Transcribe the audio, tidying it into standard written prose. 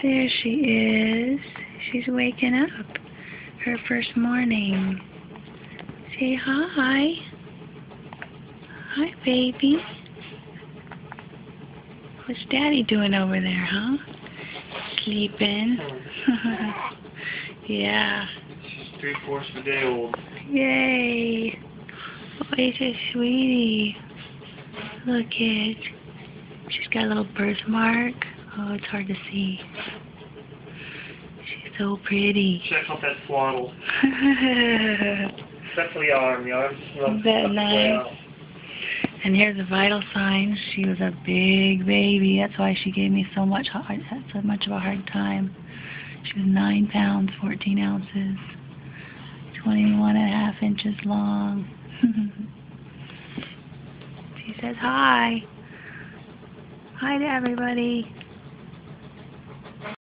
There she is. She's waking up. Her first morning. Say hi. Hi, baby. What's Daddy doing over there, huh? Sleeping. Yeah. She's 3/4 of a day old. Yay. Oh, he's a sweetie. Look it. She's got a little birthmark. Oh, it's hard to see. She's so pretty. Check out that swaddle. That's the arm. The arm's Isn't that nice? And here's the vital signs. She was a big baby. That's why she gave me so much of a hard time. She was 9 pounds, 14 ounces, 21.5 inches long. She says hi. Hi to everybody.